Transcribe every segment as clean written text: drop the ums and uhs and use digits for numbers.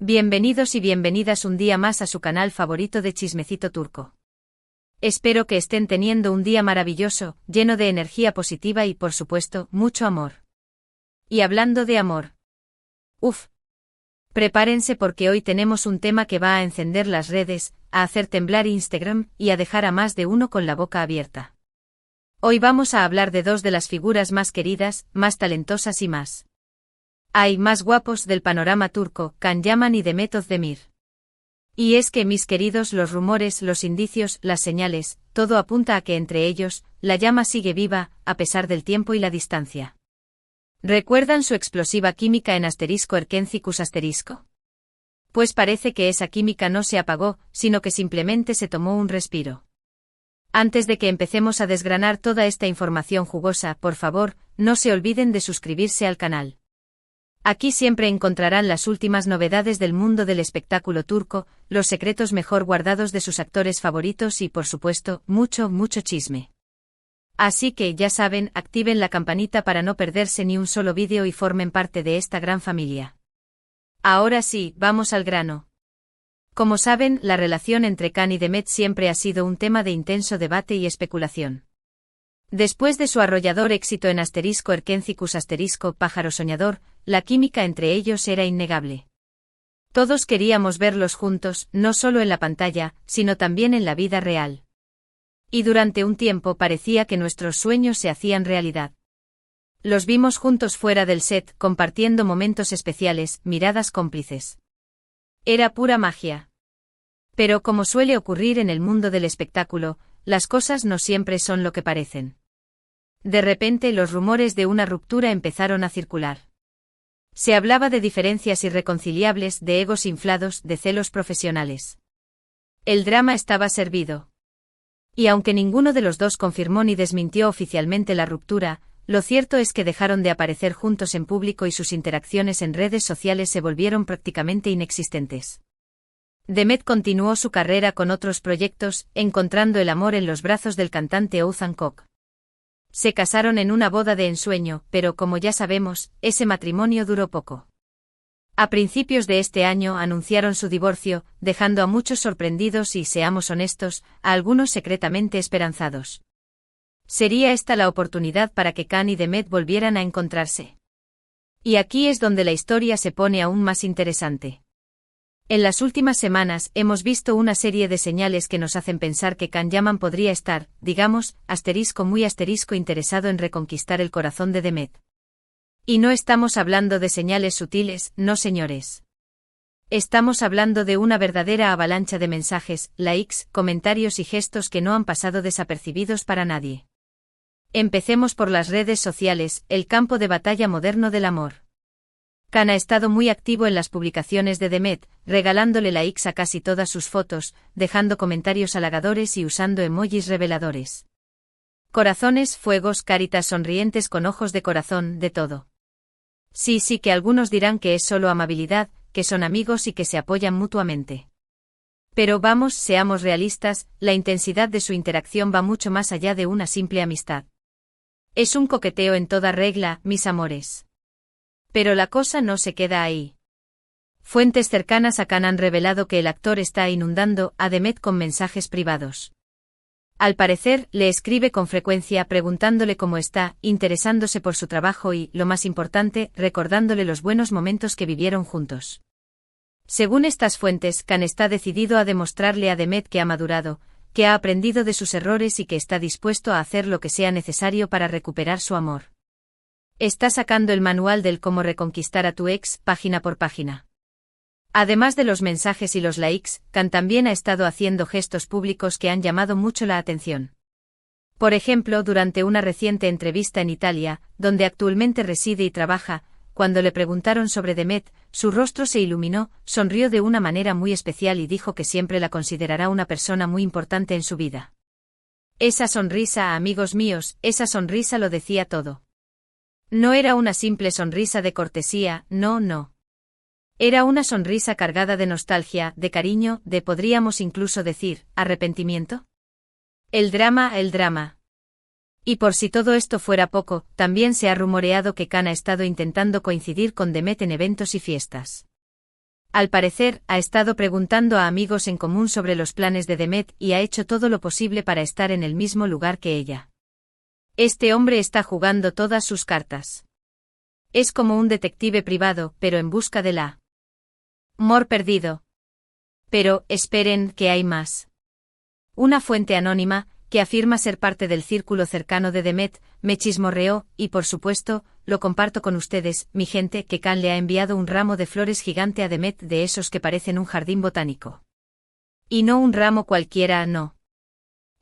Bienvenidos y bienvenidas un día más a su canal favorito de Chismecito Turco. Espero que estén teniendo un día maravilloso, lleno de energía positiva y por supuesto, mucho amor. Y hablando de amor. Prepárense porque hoy tenemos un tema que va a encender las redes, a hacer temblar Instagram y a dejar a más de uno con la boca abierta. Hoy vamos a hablar de dos de las figuras más queridas, más talentosas y más guapos del panorama turco, Can Yaman y Demet Özdemir. Y es que, mis queridos, los rumores, los indicios, las señales, todo apunta a que entre ellos, la llama sigue viva, a pesar del tiempo y la distancia. ¿Recuerdan su explosiva química en *Erkencicus*? Pues parece que esa química no se apagó, sino que simplemente se tomó un respiro. Antes de que empecemos a desgranar toda esta información jugosa, por favor, no se olviden de suscribirse al canal. Aquí siempre encontrarán las últimas novedades del mundo del espectáculo turco, los secretos mejor guardados de sus actores favoritos y, por supuesto, mucho chisme. Así que, ya saben, activen la campanita para no perderse ni un solo vídeo y formen parte de esta gran familia. Ahora sí, vamos al grano. Como saben, la relación entre Can y Demet siempre ha sido un tema de intenso debate y especulación. Después de su arrollador éxito en *Erkencicus*, Pájaro Soñador, la química entre ellos era innegable. Todos queríamos verlos juntos, no solo en la pantalla, sino también en la vida real. Y durante un tiempo parecía que nuestros sueños se hacían realidad. Los vimos juntos fuera del set, compartiendo momentos especiales, miradas cómplices. Era pura magia. Pero como suele ocurrir en el mundo del espectáculo, las cosas no siempre son lo que parecen. De repente los rumores de una ruptura empezaron a circular. Se hablaba de diferencias irreconciliables, de egos inflados, de celos profesionales. El drama estaba servido. Y aunque ninguno de los dos confirmó ni desmintió oficialmente la ruptura, lo cierto es que dejaron de aparecer juntos en público y sus interacciones en redes sociales se volvieron prácticamente inexistentes. Demet continuó su carrera con otros proyectos, encontrando el amor en los brazos del cantante Oğuzhan Koç. Se casaron en una boda de ensueño, pero como ya sabemos, ese matrimonio duró poco. A principios de este año anunciaron su divorcio, dejando a muchos sorprendidos y, seamos honestos, a algunos secretamente esperanzados. ¿Sería esta la oportunidad para que Can y Demet volvieran a encontrarse? Y aquí es donde la historia se pone aún más interesante. En las últimas semanas hemos visto una serie de señales que nos hacen pensar que Can Yaman podría estar, digamos, muy interesado en reconquistar el corazón de Demet. Y no estamos hablando de señales sutiles, no señores. Estamos hablando de una verdadera avalancha de mensajes, likes, comentarios y gestos que no han pasado desapercibidos para nadie. Empecemos por las redes sociales, el campo de batalla moderno del amor. Can ha estado muy activo en las publicaciones de Demet, regalándole likes a casi todas sus fotos, dejando comentarios halagadores y usando emojis reveladores. Corazones, fuegos, caritas sonrientes con ojos de corazón, de todo. Sí, que algunos dirán que es solo amabilidad, que son amigos y que se apoyan mutuamente. Pero vamos, seamos realistas, la intensidad de su interacción va mucho más allá de una simple amistad. Es un coqueteo en toda regla, mis amores. Pero la cosa no se queda ahí. Fuentes cercanas a Can han revelado que el actor está inundando a Demet con mensajes privados. Al parecer, le escribe con frecuencia preguntándole cómo está, interesándose por su trabajo y, lo más importante, recordándole los buenos momentos que vivieron juntos. Según estas fuentes, Can está decidido a demostrarle a Demet que ha madurado, que ha aprendido de sus errores y que está dispuesto a hacer lo que sea necesario para recuperar su amor. Está sacando el manual del cómo reconquistar a tu ex, página por página. Además de los mensajes y los likes, Can también ha estado haciendo gestos públicos que han llamado mucho la atención. Por ejemplo, durante una reciente entrevista en Italia, donde actualmente reside y trabaja, cuando le preguntaron sobre Demet, su rostro se iluminó, sonrió de una manera muy especial y dijo que siempre la considerará una persona muy importante en su vida. Esa sonrisa, amigos míos, esa sonrisa lo decía todo. No era una simple sonrisa de cortesía, no. Era una sonrisa cargada de nostalgia, de cariño, de podríamos incluso decir, arrepentimiento. El drama. Y por si todo esto fuera poco, también se ha rumoreado que Can ha estado intentando coincidir con Demet en eventos y fiestas. Al parecer, ha estado preguntando a amigos en común sobre los planes de Demet y ha hecho todo lo posible para estar en el mismo lugar que ella. Este hombre está jugando todas sus cartas. Es como un detective privado, pero en busca de la amor perdido. Pero, esperen, que hay más. Una fuente anónima, que afirma ser parte del círculo cercano de Demet, me chismorreó, y por supuesto, lo comparto con ustedes, mi gente, que Khan le ha enviado un ramo de flores gigante a Demet de esos que parecen un jardín botánico. Y no un ramo cualquiera, no.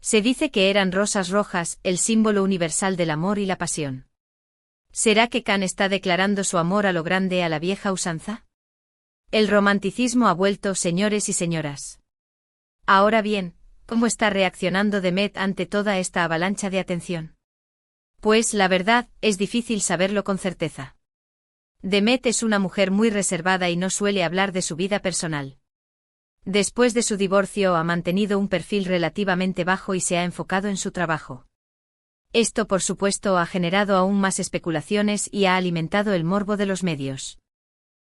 Se dice que eran rosas rojas, el símbolo universal del amor y la pasión. ¿Será que Khan está declarando su amor a lo grande a la vieja usanza? El romanticismo ha vuelto, señores y señoras. Ahora bien, ¿cómo está reaccionando Demet ante toda esta avalancha de atención? Pues, la verdad, es difícil saberlo con certeza. Demet es una mujer muy reservada y no suele hablar de su vida personal. Después de su divorcio ha mantenido un perfil relativamente bajo y se ha enfocado en su trabajo. Esto, por supuesto, ha generado aún más especulaciones y ha alimentado el morbo de los medios.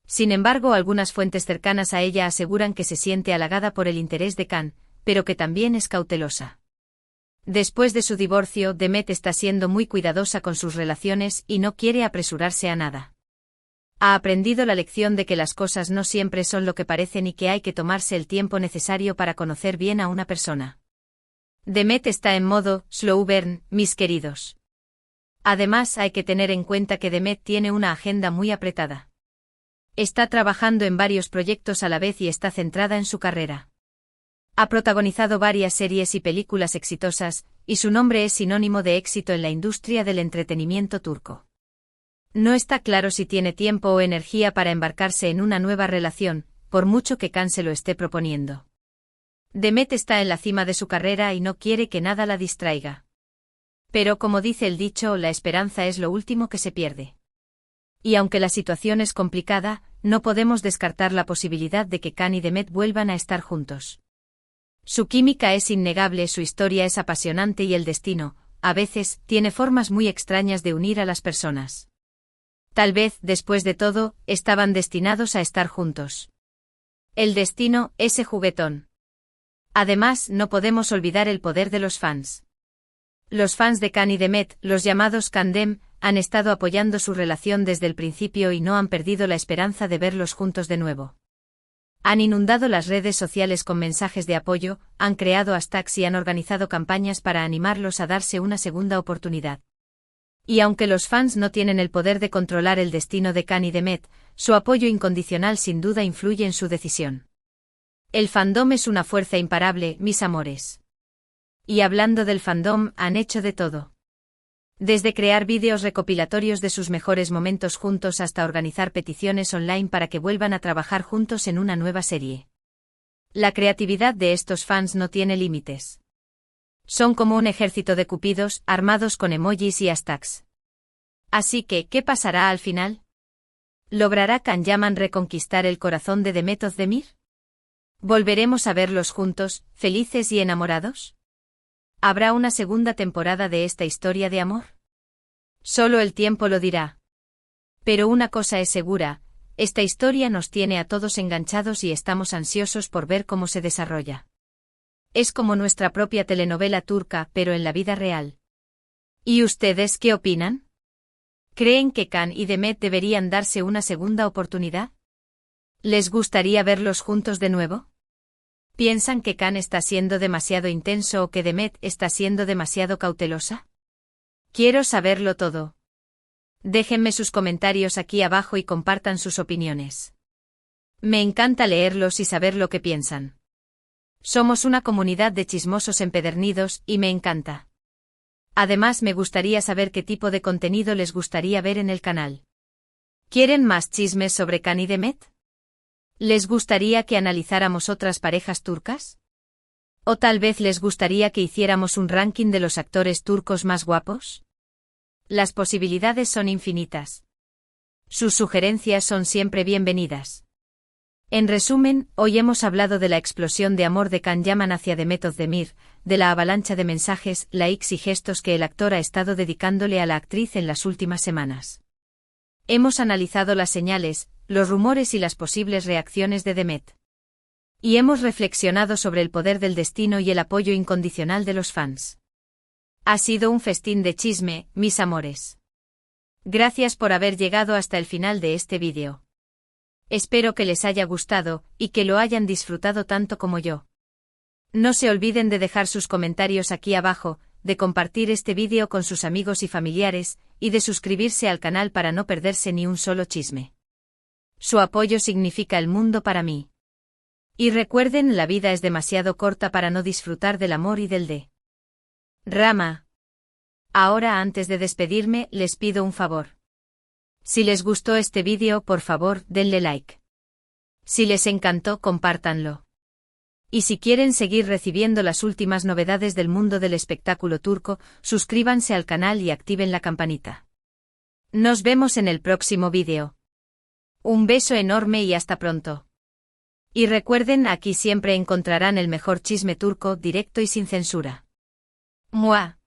Sin embargo, algunas fuentes cercanas a ella aseguran que se siente halagada por el interés de Khan, pero que también es cautelosa. Después de su divorcio, Demet está siendo muy cuidadosa con sus relaciones y no quiere apresurarse a nada. Ha aprendido la lección de que las cosas no siempre son lo que parecen y que hay que tomarse el tiempo necesario para conocer bien a una persona. Demet está en modo slow burn, mis queridos. Además, hay que tener en cuenta que Demet tiene una agenda muy apretada. Está trabajando en varios proyectos a la vez y está centrada en su carrera. Ha protagonizado varias series y películas exitosas, y su nombre es sinónimo de éxito en la industria del entretenimiento turco. No está claro si tiene tiempo o energía para embarcarse en una nueva relación, por mucho que Khan se lo esté proponiendo. Demet está en la cima de su carrera y no quiere que nada la distraiga. Pero como dice el dicho, la esperanza es lo último que se pierde. Y aunque la situación es complicada, no podemos descartar la posibilidad de que Khan y Demet vuelvan a estar juntos. Su química es innegable, su historia es apasionante y el destino, a veces, tiene formas muy extrañas de unir a las personas. Tal vez, después de todo, estaban destinados a estar juntos. El destino, ese juguetón. Además, no podemos olvidar el poder de los fans. Los fans de Khan y Demet, los llamados Khandem, han estado apoyando su relación desde el principio y no han perdido la esperanza de verlos juntos de nuevo. Han inundado las redes sociales con mensajes de apoyo, han creado hashtags y han organizado campañas para animarlos a darse una segunda oportunidad. Y aunque los fans no tienen el poder de controlar el destino de Khan y Demet, su apoyo incondicional sin duda influye en su decisión. El fandom es una fuerza imparable, mis amores. Y hablando del fandom, han hecho de todo. Desde crear vídeos recopilatorios de sus mejores momentos juntos hasta organizar peticiones online para que vuelvan a trabajar juntos en una nueva serie. La creatividad de estos fans no tiene límites. Son como un ejército de cupidos, armados con emojis y hashtags. Así que, ¿qué pasará al final? ¿Logrará Can Yaman reconquistar el corazón de Demet Özdemir? ¿Volveremos a verlos juntos, felices y enamorados? ¿Habrá una segunda temporada de esta historia de amor? Solo el tiempo lo dirá. Pero una cosa es segura, esta historia nos tiene a todos enganchados y estamos ansiosos por ver cómo se desarrolla. Es como nuestra propia telenovela turca, pero en la vida real. ¿Y ustedes qué opinan? ¿Creen que Khan y Demet deberían darse una segunda oportunidad? ¿Les gustaría verlos juntos de nuevo? ¿Piensan que Khan está siendo demasiado intenso o que Demet está siendo demasiado cautelosa? Quiero saberlo todo. Déjenme sus comentarios aquí abajo y compartan sus opiniones. Me encanta leerlos y saber lo que piensan. Somos una comunidad de chismosos empedernidos y me encanta. Además, me gustaría saber qué tipo de contenido les gustaría ver en el canal. ¿Quieren más chismes sobre Khan y Demet? ¿Les gustaría que analizáramos otras parejas turcas? ¿O tal vez les gustaría que hiciéramos un ranking de los actores turcos más guapos? Las posibilidades son infinitas. Sus sugerencias son siempre bienvenidas. En resumen, hoy hemos hablado de la explosión de amor de Can Yaman hacia Demet Özdemir, de la avalancha de mensajes, likes y gestos que el actor ha estado dedicándole a la actriz en las últimas semanas. Hemos analizado las señales, los rumores y las posibles reacciones de Demet. Y hemos reflexionado sobre el poder del destino y el apoyo incondicional de los fans. Ha sido un festín de chisme, mis amores. Gracias por haber llegado hasta el final de este vídeo. Espero que les haya gustado, y que lo hayan disfrutado tanto como yo. No se olviden de dejar sus comentarios aquí abajo, de compartir este vídeo con sus amigos y familiares, y de suscribirse al canal para no perderse ni un solo chisme. Su apoyo significa el mundo para mí. Y recuerden, la vida es demasiado corta para no disfrutar del amor y del drama. Ahora, antes de despedirme, les pido un favor. Si les gustó este vídeo, por favor, denle like. Si les encantó, compártanlo. Y si quieren seguir recibiendo las últimas novedades del mundo del espectáculo turco, suscríbanse al canal y activen la campanita. Nos vemos en el próximo vídeo. Un beso enorme y hasta pronto. Y recuerden, aquí siempre encontrarán el mejor chisme turco, directo y sin censura. ¡Mua!